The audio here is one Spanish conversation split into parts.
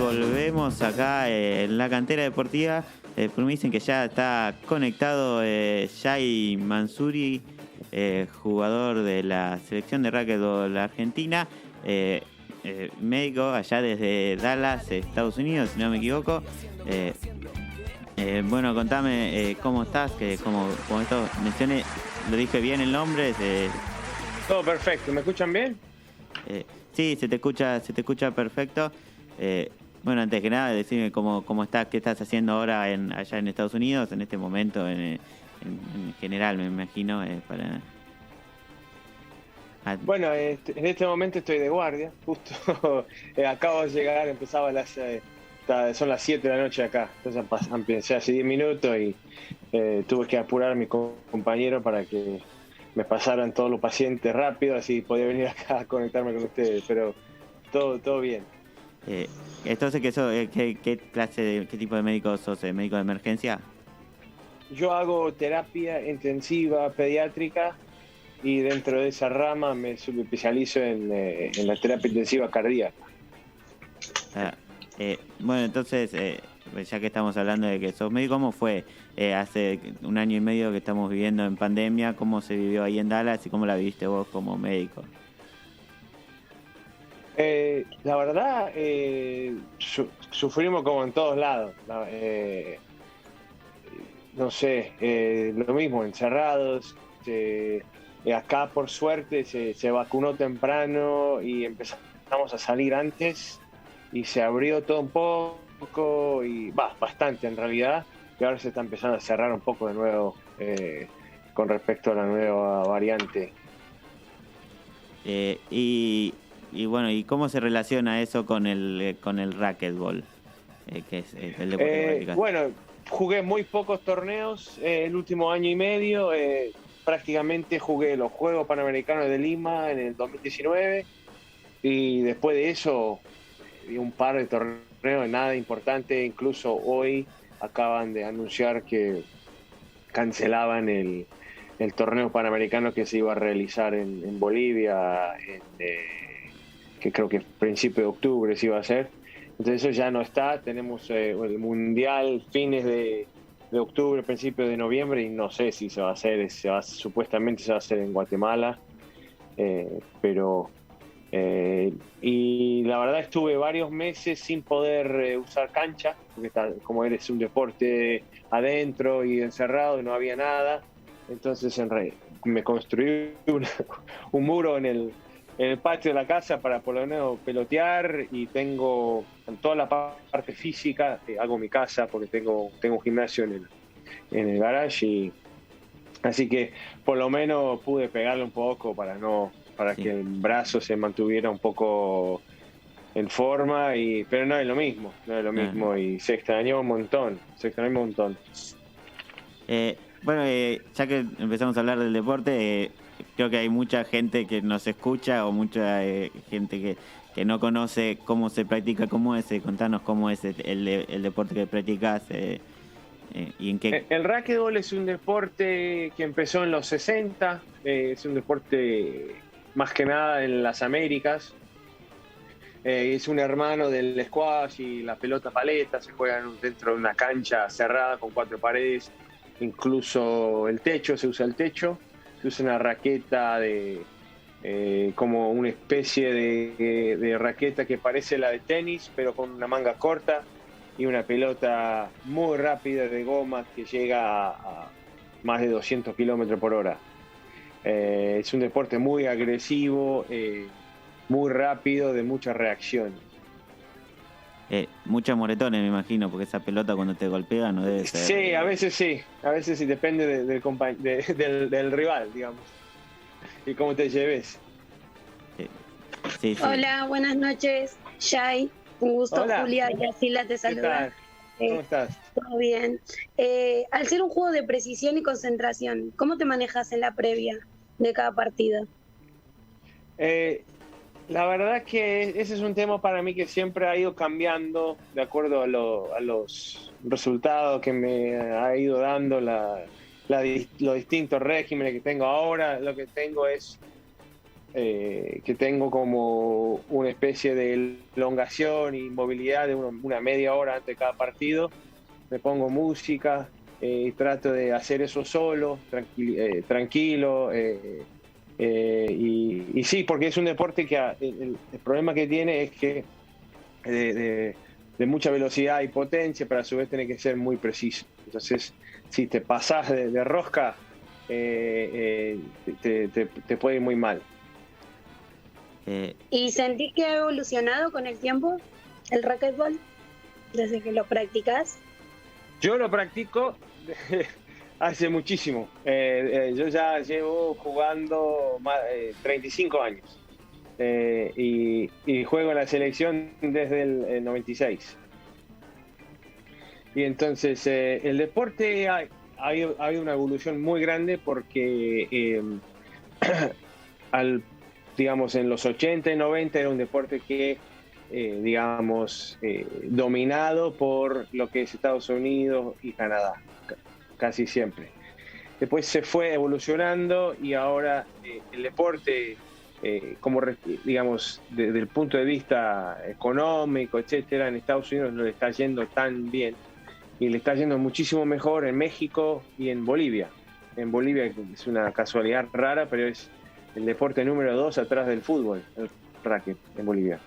volvemos acá en la cantera deportiva. Me dicen que ya está conectado Jai Mansouri, jugador de la selección de racquetball argentina, médico allá desde Dallas, Estados Unidos, si no me equivoco. Bueno, contame cómo estás, que como esto mencioné, lo dije bien el nombre. Todo perfecto, ¿me escuchan bien? Sí, se te escucha perfecto. Bueno, antes que nada, decime cómo estás, qué estás haciendo ahora allá en Estados Unidos, en este momento, en general, me imagino, para... Bueno, en este momento estoy de guardia, justo acabo de llegar, empezaba son las 7 de la noche acá, entonces empecé hace 10 minutos y tuve que apurar a mi compañero para que me pasaran todos los pacientes rápido, así podía venir acá a conectarme con ustedes, pero todo bien. Entonces, ¿qué tipo de médico sos? ¿Médico de emergencia? Yo hago terapia intensiva pediátrica y dentro de esa rama me subespecializo en la terapia intensiva cardíaca. Bueno, entonces, ya que estamos hablando de que sos médico, ¿cómo fue hace 1 año y medio que estamos viviendo en pandemia? ¿Cómo se vivió ahí en Dallas y cómo la viviste vos como médico? La verdad, sufrimos como en todos lados. No sé, lo mismo, encerrados. Acá, por suerte, se vacunó temprano y empezamos a salir antes y se abrió todo un poco, y bastante en realidad, y ahora se está empezando a cerrar un poco de nuevo con respecto a la nueva variante. Y bueno, ¿y cómo se relaciona eso con el racquetball, que es el deporte que practicas? Bueno, jugué muy pocos torneos el último año y medio. Prácticamente jugué los Juegos Panamericanos de Lima en el 2019 y después de eso un par de torneos, nada importante. Incluso hoy acaban de anunciar que cancelaban el torneo panamericano que se iba a realizar en Bolivia, que creo que principio de octubre se iba a hacer. Entonces eso ya no está. Tenemos el Mundial fines de octubre, principio de noviembre, y no sé si se va a hacer. Supuestamente se va a hacer en Guatemala, pero y la verdad estuve varios meses sin poder usar cancha, porque como eres un deporte adentro y encerrado y no había nada. Entonces me construí un muro en el patio de la casa para por lo menos pelotear, y tengo en toda la parte física, hago mi casa porque tengo un gimnasio en el garage, así que por lo menos pude pegarle un poco para Sí. que el brazo se mantuviera un poco en forma, pero no es lo mismo, y se extrañó un montón. Bueno, ya que empezamos a hablar del deporte, creo que hay mucha gente que nos escucha o mucha gente que no conoce cómo se practica, cómo es. Contanos cómo es el deporte que practicas y en qué... El racquetball es un deporte que empezó en los 60, es un deporte más que nada en las Américas. Es un hermano del squash y la pelota paleta. Se juegan dentro de una cancha cerrada con 4 paredes. Incluso se usa el techo. Se usa una raqueta como una especie de raqueta que parece la de tenis, pero con una manga corta, y una pelota muy rápida de goma que llega a más de 200 kilómetros por hora. Es un deporte muy agresivo, muy rápido, de mucha reacción. Muchos moretones, me imagino, porque esa pelota cuando te golpea no debe ser... Sí, a veces sí, depende del rival, digamos, y cómo te lleves. Sí. Hola, buenas noches, Jai. Un gusto. Hola. Julia y Asila te saluda. ¿Cómo estás? Todo bien. Al ser un juego de precisión y concentración, ¿cómo te manejas en la previa de cada partido? La verdad que ese es un tema para mí que siempre ha ido cambiando de acuerdo a los resultados que me ha ido dando los distintos regímenes que tengo ahora. Lo que tengo es que tengo como una especie de elongación y movilidad de una media hora antes de cada partido. Me pongo música y trato de hacer eso solo, tranquilo. Y sí, porque es un deporte que el problema que tiene es que de mucha velocidad y potencia, pero a su vez tiene que ser muy preciso. Entonces, si te pasás de rosca, te puede ir muy mal. ¿Y sentís que ha evolucionado con el tiempo el racquetball desde que lo practicás? Yo lo practico hace muchísimo. Yo ya llevo jugando 35 años y juego en la selección desde el 96. Y entonces el deporte ha habido una evolución muy grande porque digamos, en los 80 y 90 era un deporte que, dominado por lo que es Estados Unidos y Canadá, casi siempre. Después se fue evolucionando y ahora el deporte, digamos, desde el punto de vista económico, etcétera, en Estados Unidos no le está yendo tan bien y le está yendo muchísimo mejor en México y en Bolivia. En Bolivia es una casualidad rara, pero es el deporte número 2 atrás del fútbol, el racket en Bolivia.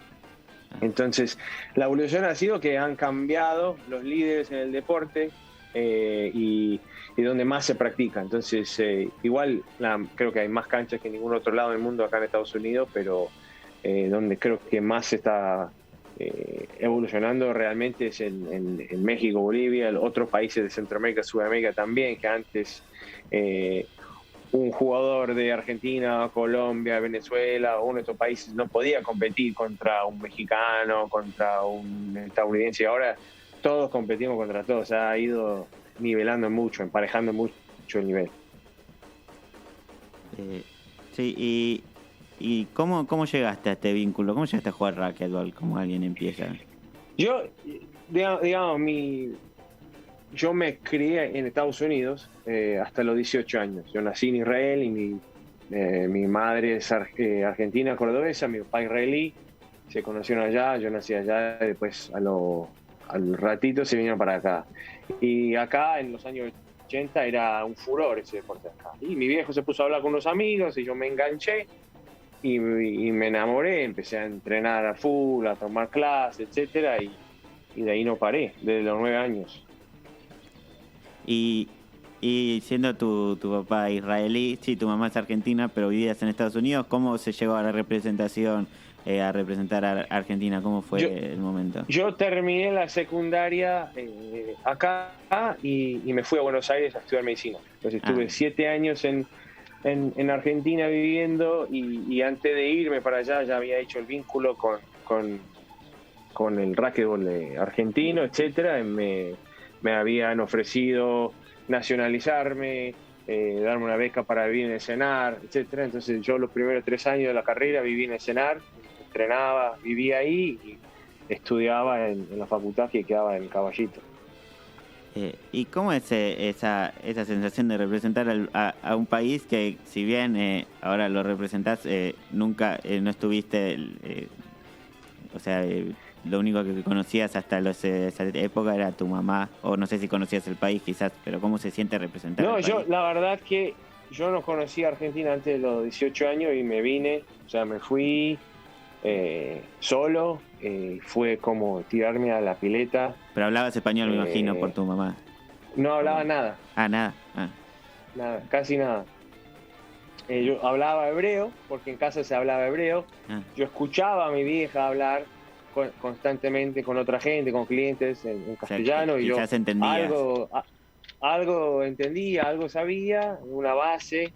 Entonces, la evolución ha sido que han cambiado los líderes en el deporte y donde más se practica. Entonces, igual creo que hay más canchas que en ningún otro lado del mundo acá en Estados Unidos, pero donde creo que más se está evolucionando realmente es en México, Bolivia, otros países de Centroamérica, Sudamérica también, que antes un jugador de Argentina, Colombia, Venezuela o uno de estos países no podía competir contra un mexicano, contra un estadounidense. Ahora todos competimos contra todos. Ha ido nivelando mucho, emparejando mucho el nivel. Sí, ¿y cómo llegaste a este vínculo? ¿Cómo llegaste a jugar racquetball? ¿Cómo alguien empieza? Yo, digamos, yo me crié en Estados Unidos hasta los 18 años. Yo nací en Israel y mi madre es argentina, cordobesa, mi papá israelí. Se conocieron allá, yo nací allá, y después al ratito se vinieron para acá. Y acá en los años 80 era un furor ese deporte acá. Y mi viejo se puso a hablar con unos amigos y yo me enganché y me enamoré. Empecé a entrenar a full, a tomar clases, etcétera, y de ahí no paré, desde los 9 años. Y siendo tu papá israelí, sí, tu mamá es argentina, pero vivías en Estados Unidos, ¿cómo se llegó a la representación, a representar a Argentina? ¿Cómo fue el momento? Yo terminé la secundaria acá y me fui a Buenos Aires a estudiar medicina. Entonces estuve 7 años en Argentina viviendo y antes de irme para allá ya había hecho el vínculo con el racquetball argentino, etcétera. Me habían ofrecido nacionalizarme, darme una beca para vivir en el CENAR, etcétera. Entonces yo los primeros 3 años de la carrera viví en el CENAR, entrenaba, vivía ahí y estudiaba en la facultad que quedaba en Caballito. ¿Y cómo es esa sensación de representar a un país que, si bien ahora lo representás, nunca no estuviste, lo único que conocías hasta esa época era tu mamá, o no sé si conocías el país quizás, pero ¿cómo se siente representar al país? La verdad que yo no conocía Argentina antes de los 18 años y me vine, o sea, me fui solo, fue como tirarme a la pileta. Pero hablabas español, me imagino, por tu mamá. No hablaba nada. Nada. Nada, casi nada. Yo hablaba hebreo, porque en casa se hablaba hebreo. Yo escuchaba a mi vieja hablar constantemente con otra gente, con clientes en castellano, y yo algo entendía, algo sabía, una base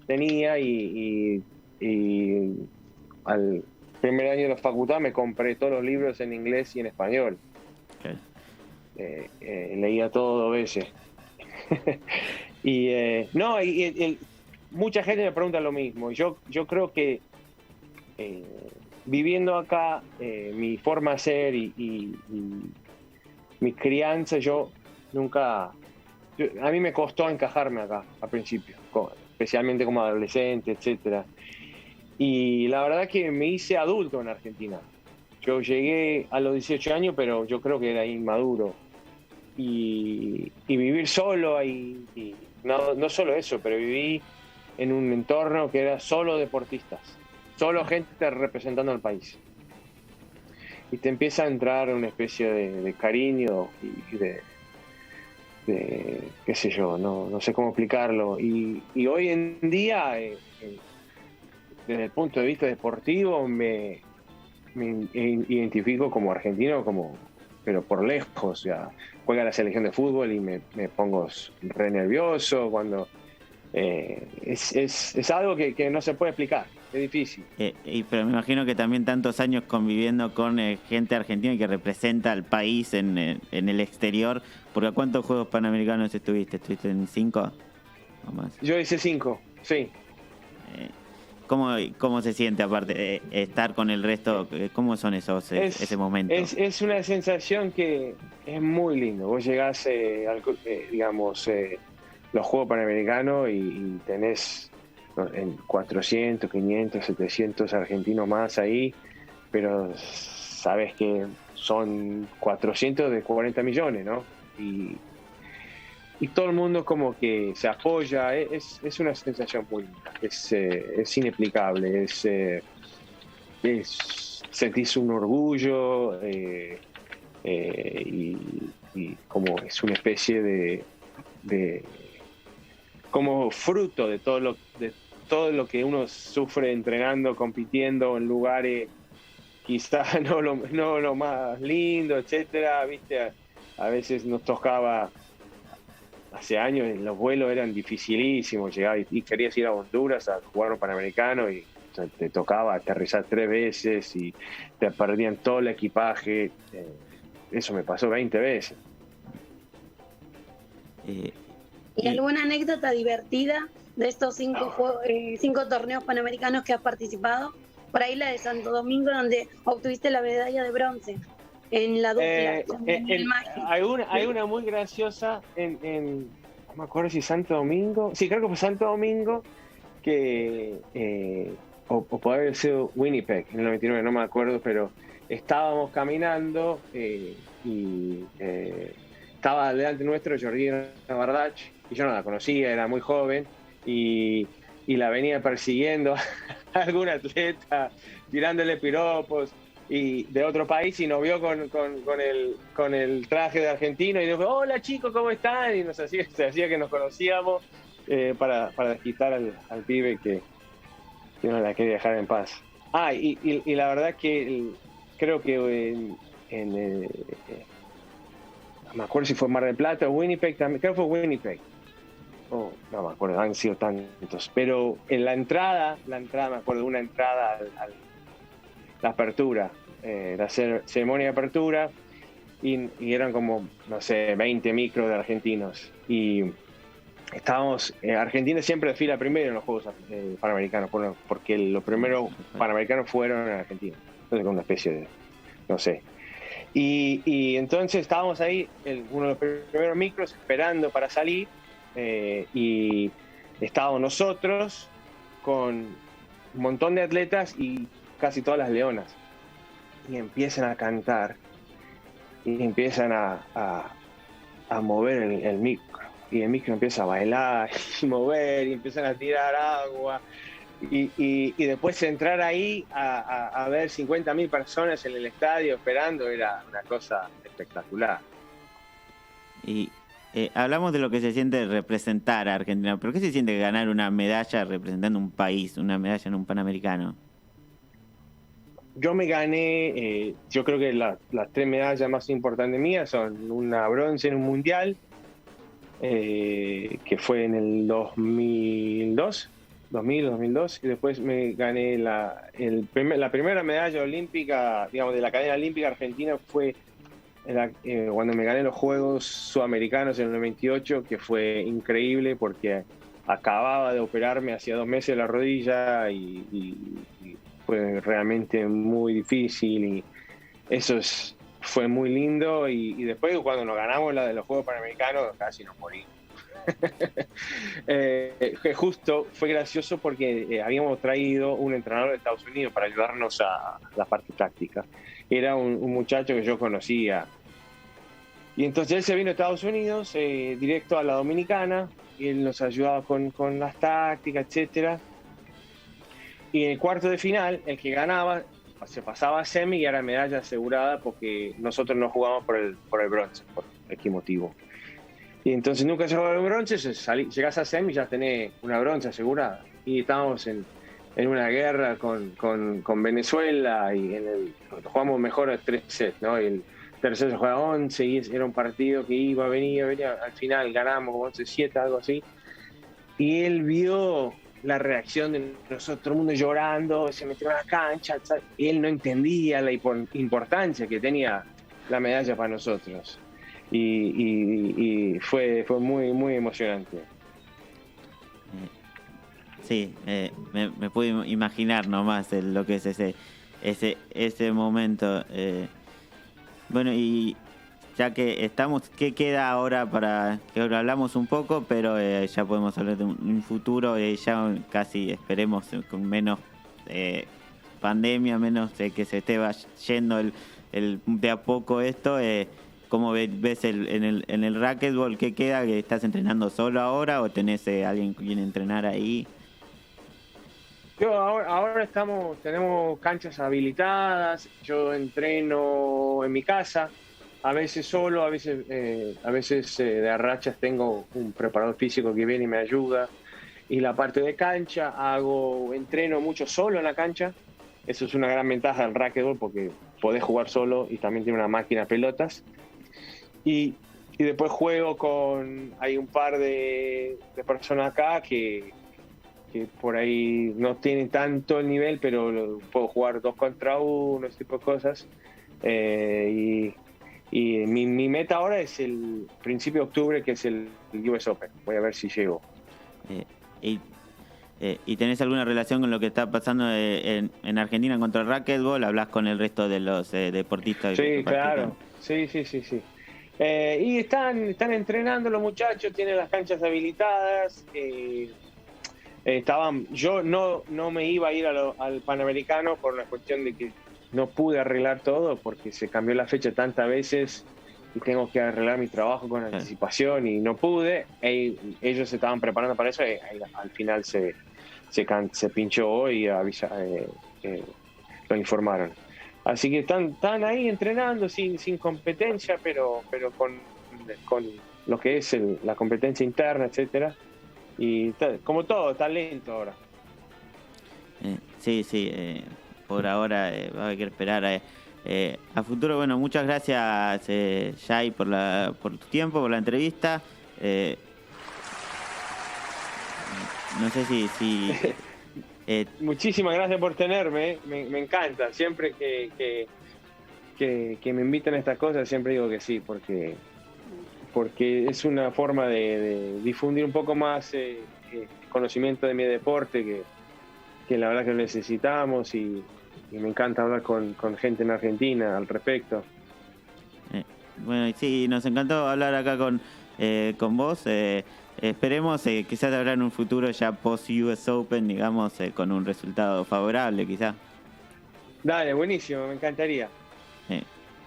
tenía y al primer año de la facultad me compré todos los libros en inglés y en español. Okay. Leía todo 2 veces. Mucha gente me pregunta lo mismo. Yo creo que viviendo acá, mi forma de ser y mi crianza, a mí me costó encajarme acá al principio, especialmente como adolescente, etcétera. Y la verdad que me hice adulto en Argentina. Yo llegué a los 18 años, pero yo creo que era inmaduro. Y vivir solo, y no solo eso, pero viví en un entorno que era solo deportistas, solo gente representando al país. Y te empieza a entrar una especie de cariño y de qué sé yo, no sé cómo explicarlo. Y hoy en día, desde el punto de vista deportivo, me identifico como argentino, pero por lejos. Ya juega la selección de fútbol y me pongo re nervioso cuando es algo que no se puede explicar, es difícil. Pero me imagino que también tantos años conviviendo con gente argentina que representa al país en el exterior, porque ¿a cuántos Juegos Panamericanos estuviste? ¿Estuviste en 5 o más? Yo hice 5, sí. ¿Cómo se siente aparte de estar con el resto? ¿Cómo son ese momento? Es una sensación que es muy lindo. Vos llegás digamos, los Juegos Panamericanos y tenés 400, 500, 700 argentinos más ahí, pero sabes que son 400 de 40 millones, ¿no? Y todo el mundo como que se apoya, es una sensación muy linda, es inexplicable, sentís un orgullo y como es una especie de como fruto de todo lo que uno sufre entrenando, compitiendo en lugares quizás no lo más lindo, etcétera, viste, a veces nos tocaba. Hace años los vuelos eran dificilísimos, llegabas y querías ir a Honduras a jugar un Panamericano y te tocaba aterrizar 3 veces y te perdían todo el equipaje. Eso me pasó 20 veces. ¿Y alguna anécdota divertida de estos 5 torneos panamericanos que has participado? Por ahí la de Santo Domingo, donde obtuviste la medalla de bronce en la dupla. Hay una muy graciosa no me acuerdo si Santo Domingo, sí, creo que fue Santo Domingo, que o puede haber sido Winnipeg en el 99, no me acuerdo, pero estábamos caminando y estaba delante nuestro Georgina Bardach, y yo no la conocía, era muy joven, y la venía persiguiendo a algún atleta, tirándole piropos y de otro país, y nos vio con el traje de argentino y dijo: hola chicos, ¿cómo están? Y se hacía que nos conocíamos para desquitar al pibe que no la quería dejar en paz. Y la verdad que creo que no me acuerdo si fue Mar del Plata o Winnipeg también, creo que fue Winnipeg. No me acuerdo, han sido tantos, pero en la entrada me acuerdo de una entrada la apertura, la ceremonia de apertura, y eran como, no sé, 20 micros de argentinos, y estábamos, Argentina siempre desfila primero en los Juegos Panamericanos, porque los primeros Panamericanos fueron en Argentina, entonces con una especie de, no sé, y entonces estábamos ahí, uno de los primeros micros, esperando para salir, y estábamos nosotros con un montón de atletas y casi todas las leonas, y empiezan a cantar y empiezan a mover el micro, y el micro empieza a bailar y mover y empiezan a tirar agua y después entrar ahí a ver 50.000 personas en el estadio esperando, era una cosa espectacular. Y hablamos de lo que se siente representar a Argentina, pero ¿qué se siente ganar una medalla representando un país, una medalla en un Panamericano? Yo me gané, yo creo que las 3 medallas más importantes mías son una bronce en un mundial, que fue en el 2002, y después me gané la primera medalla olímpica, digamos, de la cadena olímpica argentina, fue cuando me gané los Juegos Sudamericanos en el 98, que fue increíble porque acababa de operarme hacía 2 meses la rodilla y fue realmente muy difícil, y eso fue muy lindo, y después cuando nos ganamos la de los Juegos Panamericanos casi nos morimos. Que justo fue gracioso porque habíamos traído un entrenador de Estados Unidos para ayudarnos a la parte táctica. Era un muchacho que yo conocía. Y entonces él se vino a Estados Unidos, directo a la Dominicana, y él nos ayudaba con las tácticas, etcétera. Y en el cuarto de final, el que ganaba se pasaba a semi y era medalla asegurada porque nosotros no jugábamos por el bronce, por X motivo. Y entonces nunca se jugaba el bronce, llegás a semi y ya tenés una bronce asegurada. Y estábamos en una guerra con Venezuela y jugamos mejor a 3 sets, ¿no? Y el tercero se juega 11 y era un partido que venía. Al final ganamos 11-7, algo así. Y él vio la reacción de nosotros, todo el mundo llorando, se metió en la cancha, y él no entendía la importancia que tenía la medalla para nosotros. Y fue muy, muy emocionante. Sí, me puedo imaginar nomás lo que es ese momento. Bueno, y ya que estamos, ¿qué queda ahora para que ahora hablamos un poco, pero ya podemos hablar de un futuro, ya casi esperemos con menos pandemia, menos que se esté yendo de a poco esto? ¿Cómo ves en el racquetball? ¿Qué queda? ¿Que estás entrenando solo ahora o tenés alguien con quien entrenar ahí? Ahora tenemos canchas habilitadas, yo entreno en mi casa, a veces solo, a veces de a rachas tengo un preparador físico que viene y me ayuda. Y la parte de cancha, entreno mucho solo en la cancha. Eso es una gran ventaja del racquetball porque podés jugar solo y también tiene una máquina de pelotas. Y después hay un par de personas acá que por ahí no tienen tanto el nivel, pero puedo jugar 2 contra 1, ese tipo de cosas. Y mi meta ahora es el principio de octubre, que es el US Open. Voy a ver si llego. ¿Y tenés alguna relación con lo que está pasando en Argentina en cuanto al racquetball? ¿Hablás con el resto de los deportistas? Sí, claro. Sí. Y están entrenando los muchachos, tienen las canchas habilitadas. Yo no me iba a ir al Panamericano por la cuestión de que no pude arreglar todo porque se cambió la fecha tantas veces y tengo que arreglar mi trabajo con anticipación y no pude. Ellos se estaban preparando para eso y al final se pinchó y lo informaron. Así que están ahí entrenando sin competencia, pero con lo que es la competencia interna, etcétera. Y como todo, está lento ahora. Sí, por ahora va a haber que esperar a futuro. Bueno, muchas gracias, Jai, por tu tiempo, por la entrevista. No sé si Muchísimas gracias por tenerme, me encanta. Siempre que me invitan a estas cosas, siempre digo que sí, porque es una forma de difundir un poco más conocimiento de mi deporte, que la verdad que lo necesitamos, y me encanta hablar con gente en Argentina al respecto. Bueno, sí, nos encantó hablar acá con vos. Esperemos quizás habrá en un futuro ya post-US Open, digamos, con un resultado favorable, quizás. Dale, buenísimo, me encantaría.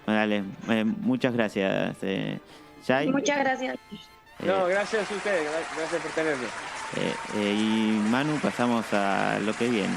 Dale, muchas gracias, Jai. Muchas gracias. No, gracias a ustedes, gracias por tenerme. Y Manu, pasamos a lo que viene.